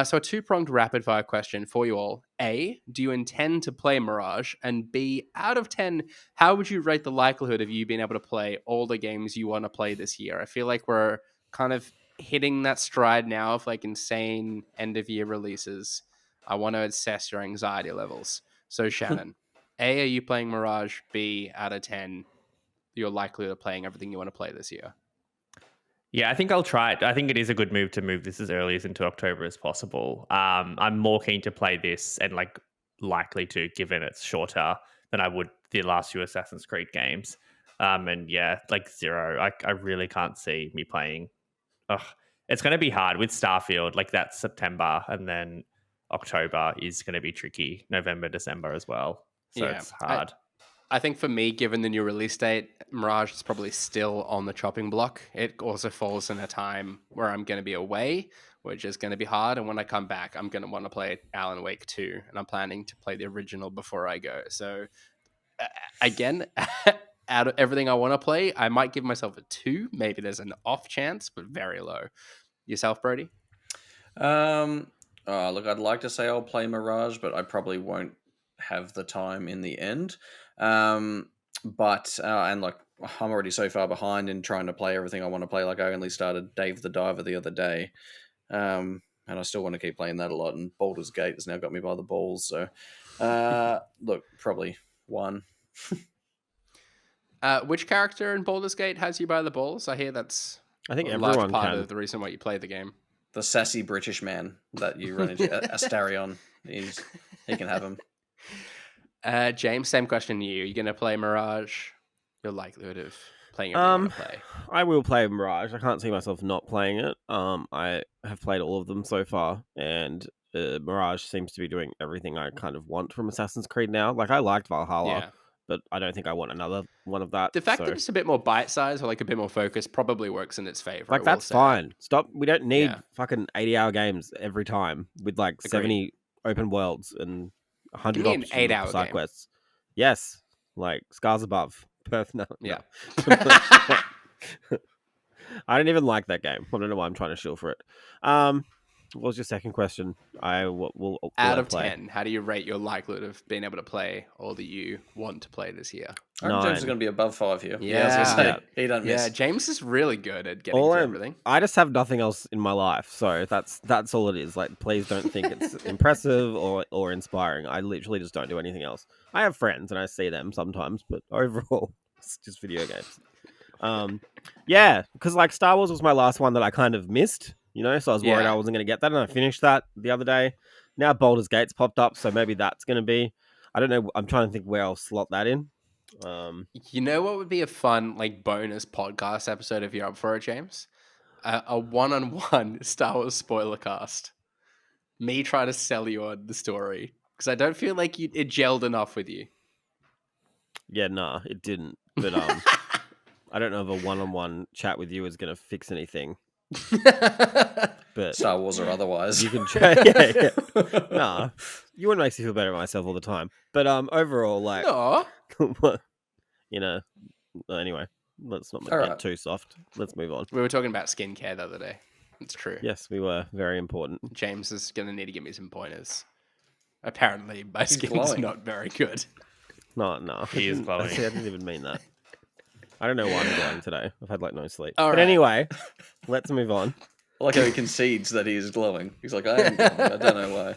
So a two-pronged rapid-fire question for you all. A, do you intend to play Mirage? And B, out of 10, how would you rate the likelihood of you being able to play all the games you want to play this year? I feel like we're kind of hitting that stride now of like insane end-of-year releases. I want to assess your anxiety levels. So Shannon, A, are you playing Mirage? B, out of 10, you're likely to playing everything you want to play this year? Yeah, I think I'll try it. I think it is a good move to move this as early as into October as possible. I'm more keen to play this and like likely to, given it's shorter than I would the last few Assassin's Creed games. And yeah, like zero. I really can't see me playing. It's going to be hard with Starfield. Like that's September, and then October is going to be tricky. November, December as well. So it's hard. I think for me, given the new release date, Mirage is probably still on the chopping block. It also falls in a time where I'm going to be away, which is going to be hard. And when I come back, I'm going to want to play Alan Wake 2, and I'm planning to play the original before I go. So again, out of everything I want to play, I might give myself a 2. Maybe there's an off chance, but very low. Yourself, Brody? Look, I'd like to say I'll play Mirage, but I probably won't have the time in the end. And like I'm already so far behind in trying to play everything I want to play. Like I only started Dave the Diver the other day, and I still want to keep playing that a lot. And Baldur's Gate has now got me by the balls. So, look, probably 1. Which character in Baldur's Gate has you by the balls? I hear that's a large part of the reason why you play the game. The sassy British man that you run into, Astarion. He can have him. James, same question to you. Are you going to play Mirage? your likelihood of playing everything you want to play? I will play Mirage. I can't see myself not playing it. I have played all of them so far, and Mirage seems to be doing everything I kind of want from Assassin's Creed now. Like, I liked Valhalla, Yeah. but I don't think I want another one of that. The fact so. that it's a bit more bite-sized or like a bit more focused probably works in its favor. Like, that's fine. Stop. We don't need fucking 80-hour games every time with like Agreed. 70 open worlds and 100 Give me an options 8-hour side game. quests. Yes, like Scars Above. Perth. No. Yeah. I don't even like that game. I don't know why I'm trying to shill for it. What was your second question? Will Out I of play? 10, how do you rate your likelihood of being able to play all that you want to play this year? I reckon James is 9. going to be above 5 here. Yeah. I was going to say, Yeah. he don't miss. Yeah, James is really good at getting through everything. I just have nothing else in my life, so that's all it is. Like, please don't think it's impressive or inspiring. I literally just don't do anything else. I have friends and I see them sometimes, but overall, it's just video games. Yeah, because like Star Wars was my last one that I kind of missed, so I was worried I wasn't going to get that, and I finished that the other day. Now Baldur's Gate's popped up, so maybe that's going to be. I don't know. I'm trying to think where I'll slot that in. You know what would be a fun like bonus podcast episode if you're up for it, James? A one-on-one Star Wars spoiler cast. Me try to sell you on the story because I don't feel like it gelled enough with you. Yeah, nah, it didn't. But I don't know if a one-on-one chat with you is going to fix anything. But Star Wars or otherwise. you can try. Yeah. Nah, you wouldn't make me feel better about myself all the time. But overall, like, No. Anyway, let's not All get right. too soft. Let's move on. We were talking about skincare the other day. It's true. Yes, we were. Very important. James is going to need to give me some pointers. Apparently, my skin's glowing. not very good. No. He is I glowing. didn't even mean that. I don't know why I'm glowing today. I've had like no sleep. All But right. anyway, let's move on. I like how he concedes that he is glowing. He's like, I am glowing. I don't know why.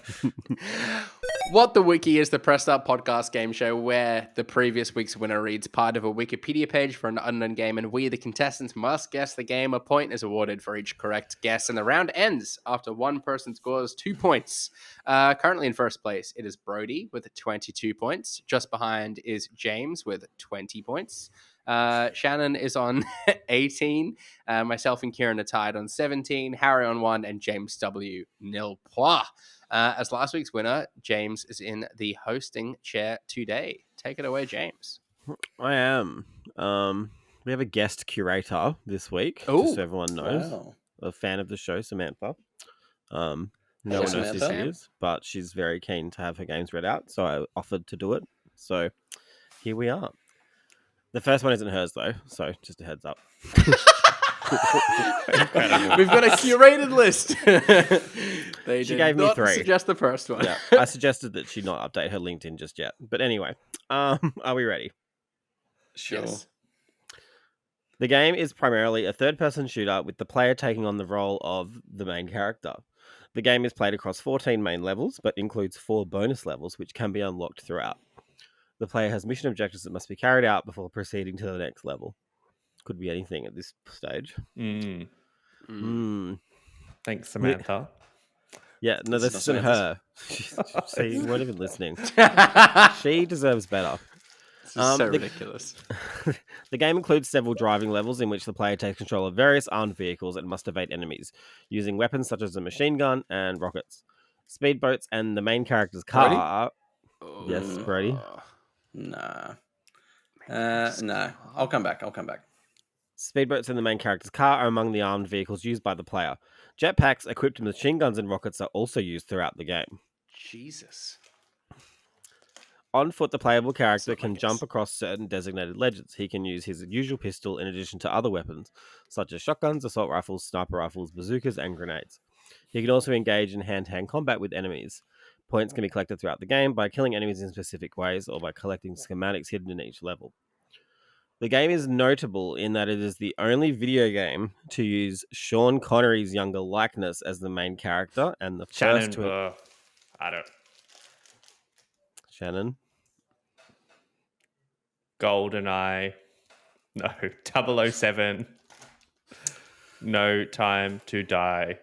What the Wiki is the Pressed Up podcast game show where the previous week's winner reads part of a Wikipedia page for an unknown game, and we, the contestants, must guess the game. A point is awarded for each correct guess, and the round ends after one person scores 2 points. Currently in first place, it is Brody with 22 points. Just behind is James with 20 points. Shannon is on 18. Myself and Kieran are tied on 17. Harry on 1, and James W. nil point. As last week's winner, James is in the hosting chair today. Take it away, James. I am. We have a guest curator this week, Ooh. just so everyone knows. Wow. A fan of the show, Samantha. No Hello, one knows who Samantha. she is, but she's very keen to have her games read out, so I offered to do it. So here we are. The first one isn't hers though, so just a heads up. We've got a curated list. They She did gave me not 3. suggest the first one. Yeah, I suggested that she not update her LinkedIn just yet. But anyway, are we ready? Sure. Yes. The game is primarily a third-person shooter with the player taking on the role of the main character. The game is played across 14 main levels, but includes 4 bonus levels, which can be unlocked throughout. The player has mission objectives that must be carried out before proceeding to the next level. Could be anything at this stage. Thanks, Samantha. Yeah, no, This this is isn't not her. See, you weren't even listening. She deserves better. This is so ridiculous. The game includes several driving levels in which the player takes control of various armed vehicles and must evade enemies, using weapons such as a machine gun and rockets. Speedboats and the main character's car... Yes, Brody? Nah. No. I'll come back. Speedboats and the main character's car are among the armed vehicles used by the player. Jetpacks equipped with machine guns and rockets are also used throughout the game. Jesus. On foot, the playable character That's not my can guess. jump across certain designated ledges. He can use his usual pistol in addition to other weapons, such as shotguns, assault rifles, sniper rifles, bazookas, and grenades. He can also engage in hand-to-hand combat with enemies. Points can be collected throughout the game by killing enemies in specific ways or by collecting schematics hidden in each level. The game is notable in that it is the only video game to use Sean Connery's younger likeness as the main character and the Shannon, first to... I don't. Shannon? GoldenEye. No. 007. No Time to Die.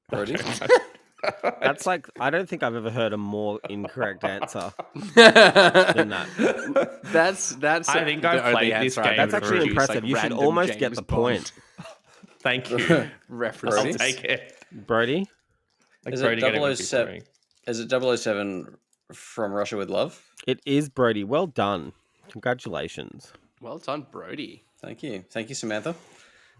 Brody? That's like, I don't think I've ever heard a more incorrect answer than that. That's I think the I've only played this answer I've game That's ever actually through. produced, impressive. like You should random almost get James the Bond point. Thank you. I'll references. take it. Brody? Like Is Brody it getting would be 007? boring. Is it 007 from Russia with Love? It is Brody. Well done. Congratulations. Well done, Brody. Thank you, Samantha.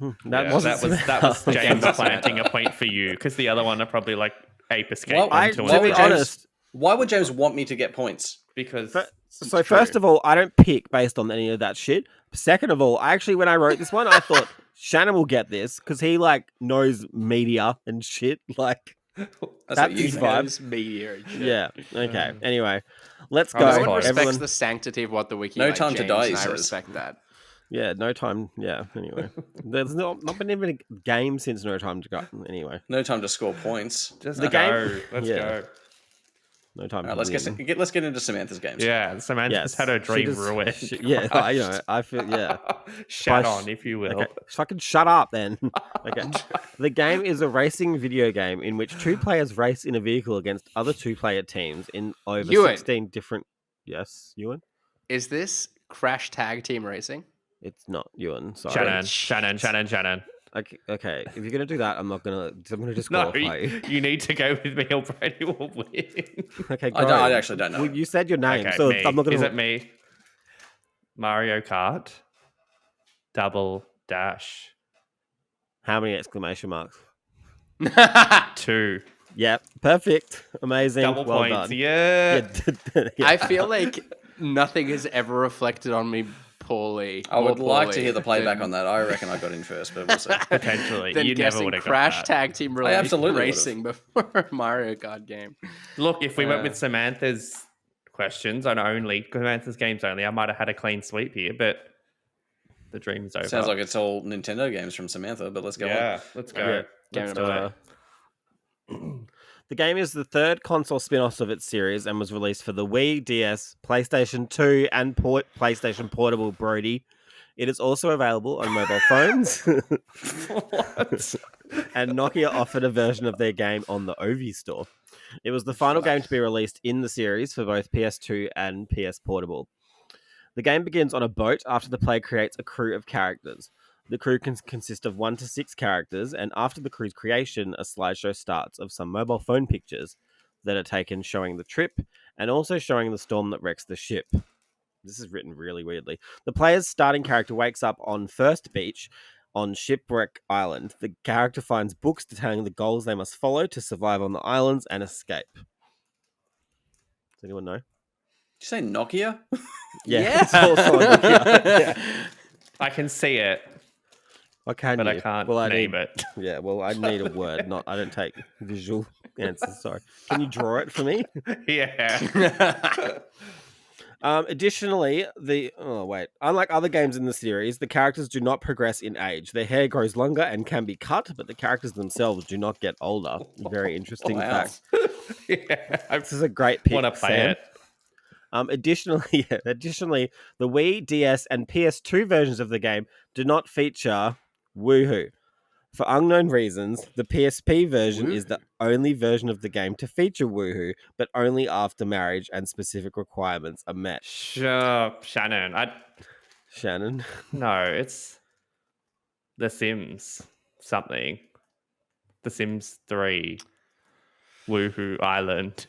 That Yeah, wasn't that was Again, James that's planting better. a point for you because the other one are probably like Ape Escape. Well, one, to two, why and be would three. James- honest, Why would James want me to get points? Because so true. first of all, I don't pick based on any of that shit. Second of all, when I wrote this one, I thought Shannon will get this because he like knows media and shit. Like, That's That's what you his think. vibe. Knows media and shit. yeah. Okay. Anyway, let's I go. was No one close. respects Everyone. the sanctity of what the wiki. No like time to James, die, he and I says. respect that. Yeah. No time. Yeah. Anyway, there's not been even a game since No Time to Go. Anyway, No time to score points. just The go. game- Let's yeah. go. No Time All to right, Win. let's get into Samantha's games. Yeah, Samantha's Yes. had her She dream just- ruined. yeah. I feel. Yeah. Shut By- on, if you will. Okay, fucking shut up then. Okay. The game is a racing video game in which two players race in a vehicle against other two-player teams in over Ewan. 16 different... Yes, Ewan? Is this Crash Tag Team Racing? It's not Ewan, sorry. Shannon. Okay, if you're going to do that, I'm going to No, disqualify you. you need to go with me or Brady will win. Okay, go. I actually don't know. Well, you said your name, Okay, so me. I'm not going Is to... it me? Mario Kart. Double dash. How many exclamation marks? 2. Yep, perfect. Amazing. Double well points. done. Yeah. Yeah. I feel like nothing has ever reflected on me poorly. I would more like to poorly hear the playback than- on that. I reckon I got in first, but we'll see. Potentially. Than You never guessing would have got Crash that. Tag Team absolutely would've. Racing before Mario Kart game. Look, if we went with Samantha's questions on only Samantha's games only, I might have had a clean sweep here, but the dream's over. Sounds like it's all Nintendo games from Samantha, but let's go on. Let's go. Yeah. Let's Game do of it. The game is the third console spin-off of its series and was released for the Wii, DS, PlayStation 2, and PlayStation Portable, Brody. It is also available on mobile phones. And Nokia offered a version of their game on the Ovi store. It was the final game to be released in the series for both PS2 and PS Portable. The game begins on a boat after the player creates a crew of characters. The crew can consist of 1 to 6 characters, and after the crew's creation, a slideshow starts of some mobile phone pictures that are taken showing the trip, and also showing the storm that wrecks the ship. This is written really weirdly. The player's starting character wakes up on First Beach on Shipwreck Island. The character finds books detailing the goals they must follow to survive on the islands and escape. Does anyone know? Did you say Nokia? Yeah. It's also on Nokia. Yeah. I can see it, Why can but you? I can't Well, name it. Yeah, well, I need a word. I don't take visual answers. Sorry. Can you draw it for me? Yeah. Additionally, unlike other games in the series, the characters do not progress in age. Their hair grows longer and can be cut, but the characters themselves do not get older. Very interesting Wow. fact. Yeah. I This is a great pick, want to play Sam. it. Additionally, the Wii, DS, and PS2 versions of the game do not feature Woohoo. For unknown reasons, the PSP version is the only version of the game to feature Woohoo, but only after marriage and specific requirements are met. Sure, Shannon. Shannon? No, it's The Sims something. The Sims 3. Woohoo Island.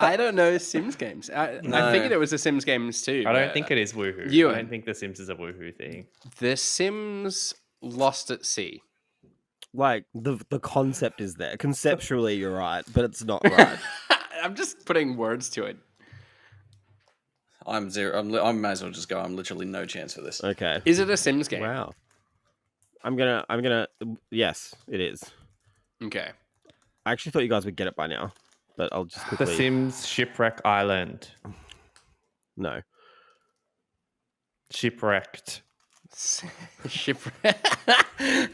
I don't know Sims games. I figured it was the Sims games too. I but don't think it is Woohoo. Ewan. I don't think The Sims is a Woohoo thing. The Sims Lost at Sea. Like, the concept is there. Conceptually, you're right, but it's not right. I'm just putting words to it. I'm zero. I might as well just go. I'm literally no chance for this. Okay. Is it a Sims game? Wow. I'm gonna. Yes, it is. Okay. I actually thought you guys would get it by now, but I'll just The quickly. Sims Shipwreck Island. No. Shipwrecked. Shipwreck. I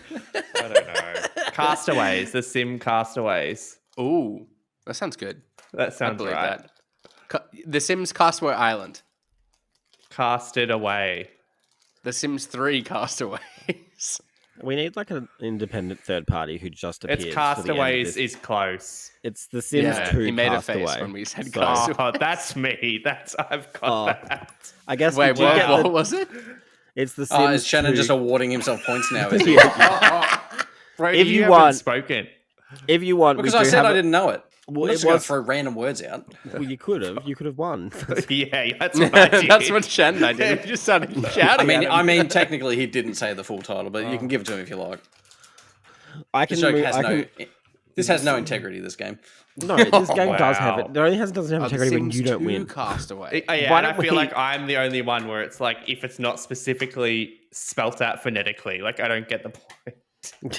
don't know. Castaways. The Sim Castaways. Ooh, that sounds good. That I sounds believe right. that. The Sims Castaway Island. Casted away. The Sims 3 Castaways. We need like an independent third party who just appears. It's for the end of Castaways this. is close. It's The Sims 2 he made Castaway. a face when we said So- Castaways. Oh, that's me. I've got that. I guess Wait, we did get what the, was it? it's The Sims Is Shannon 2. just awarding himself points now? Is he? Brady, If you haven't want- spoken. If you want, Because we I do said have I a- didn't know it. Well, I'm it just going to was. throw random words out. Well, you could have. You could have won. Yeah, that's what I did. That's what Shannon I did. We just started shouting at him. I mean, technically he didn't say the full title, but you can give it to him if you like. I This can. joke Move, has I no. can This has no integrity. This game. no, this game does have Wow. it. It only doesn't have The integrity when Sims you don't 2 win. Castaway. Yeah, Why and I don't feel we- like I'm the only one where it's like if it's not specifically spelt out phonetically, like I don't get the point.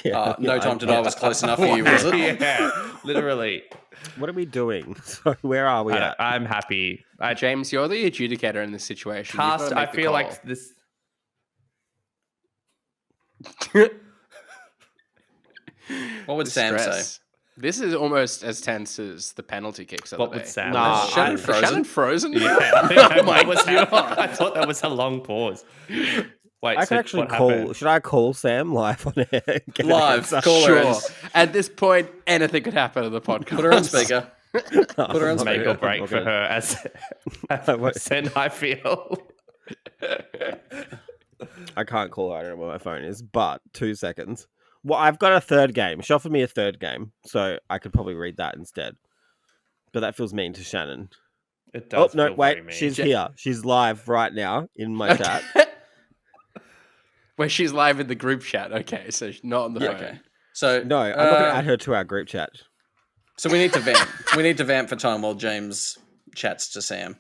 Yeah, No yeah, Time to I- Die was close enough for you, was it? Yeah, literally. What are we doing? So where are we at? I'm happy. James, you're the adjudicator in this situation. You've Cast. gotta I make the feel call. like this. What would The Sam say? stress. This is almost as tense as the penalty kicks of What the would day. Sam? Nah, say? Shannon Is frozen? Shannon frozen? Yeah, I think Oh my I thought that was a long pause. Wait, I so can actually what call. happened? Should I call Sam live on air? Get a Live, heads up? call her. Sure. At this point, anything could happen to the podcast. Put her on speaker. Put her on Make speaker. or break for her as then I feel. I can't call her. I don't know where my phone is. But 2 seconds. Well, I've got a third game. She offered me a third game, so I could probably read that instead. But that feels mean to Shannon. It does. Oh no! feel Wait, very mean. she's here. She's live right now in my chat. Where she's live in the group chat. Okay, so she's not on the phone. Okay. So No, I'm not going to add her to our group chat. So we need to vamp. We need to vamp for time while James chats to Sam.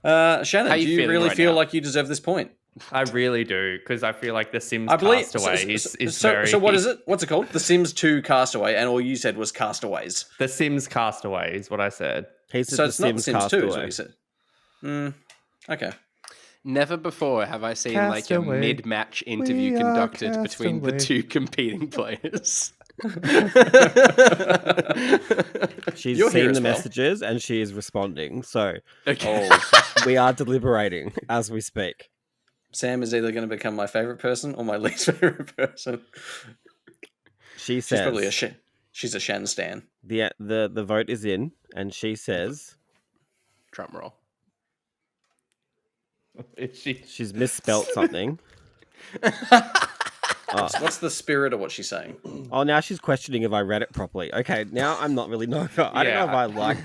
Shannon, How do you you feeling really right feel now? like you deserve this point? I really do because I feel like The Sims I believe. Castaway is so, very. so what is it? What's it called? The Sims 2 Castaway, and all you said was Castaways. The Sims Castaway is what I said. He said So the it's not The Sims Sims 2, is what Castaway. you said. Okay. Never before have I seen like a Castaway. mid-match interview We are conducted between the castaway. two competing players. She's You're here seen as the well. messages and she is responding. So Okay. we are deliberating as we speak. Sam is either going to become my favorite person or my least favorite person. She She's says probably she's a Shan stan. the vote is in, and she says Drum roll. she's misspelt something. What's the spirit of what she's saying? Oh, now she's questioning if I read it properly. Okay, now I'm not really knowing. I don't know if I like.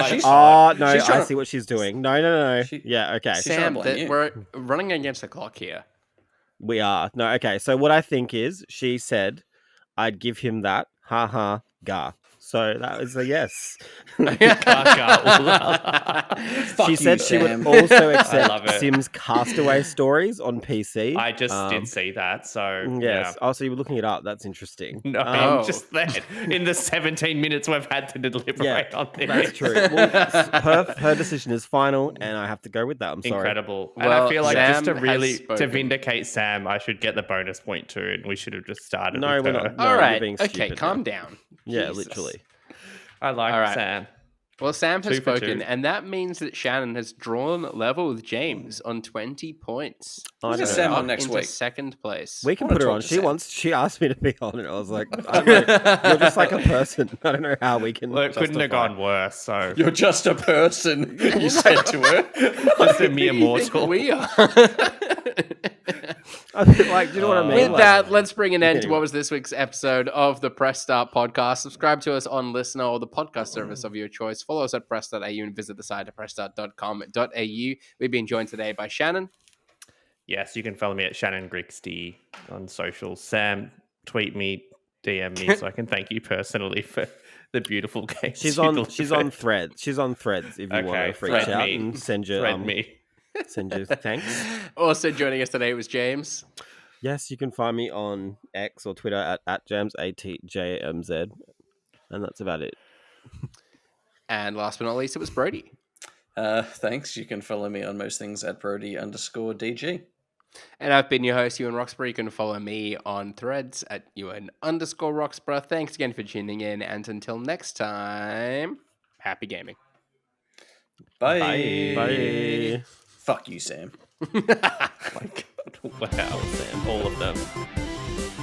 She's- Oh no, she's trying I to- see what she's doing. No. She- Yeah, okay. She's trying Sam, to blame you. we're running against the clock here. We are. No, okay. So what I think is she said I'd give him that. Ha ha ga. So that was a yes. Fuck She you, said she Sam. would also love accept it. Sims Castaway stories on PC. I just did see that, so Yes. Oh, so you were looking it up. That's interesting. yeah. No, Oh. just that in the 17 minutes we've had to deliberate on this. That's true. Well, her decision is final, and I have to go with that. I'm sorry. Incredible. And Well, I feel like just to Sam really has spoken. to vindicate Sam, I should get the bonus point too, and we should have just started. No, with we're her. not. No, All you're right. being Okay, stupid calm now. down. Yeah, Jesus. literally. I like All right. Sam. Well, Sam has 2 for 2. spoken, and that means that Shannon has drawn level with James on 20 points. I Get don't Sam know. on Up next into week. second place. We can wanna put her talk on. to She Sam. wants. She asked me to be on it. I was like, I don't know. You're just like a person. I don't know how we can. Well, it couldn't have justify. gone worse. So You're just a person, you said to her. just a mere Who do you think mortal. we are. Like, do you know what I mean? With Like, that, let's bring an end to Anyway. what was this week's episode of the Press Start podcast. Subscribe to us on Listener or the podcast service of your choice. Follow us at press.au and visit the site at pressstart.com.au. We've been joined today by Shannon. Yes, you can follow me at Shannon Grixty on social. Sam, tweet me, DM me, so I can thank you personally for the beautiful games. she's you on. delivered. She's on Threads. She's on Threads. If you want Okay, to reach thread out me. and send your Thread me. send your thanks. Also joining us today was James. Yes, you can find me on X or Twitter at Jams ATJMZ, and that's about it. And last but not least, it was Brody. Thanks. You can follow me on most things at Brody_DG. And I've been your host, Ewan Roxburgh. You can follow me on Threads at Ewan_Roxburgh. Thanks again for tuning in. And until next time, happy gaming. Bye. Bye. Fuck you, Sam. Oh my God. Wow, Sam, all of them.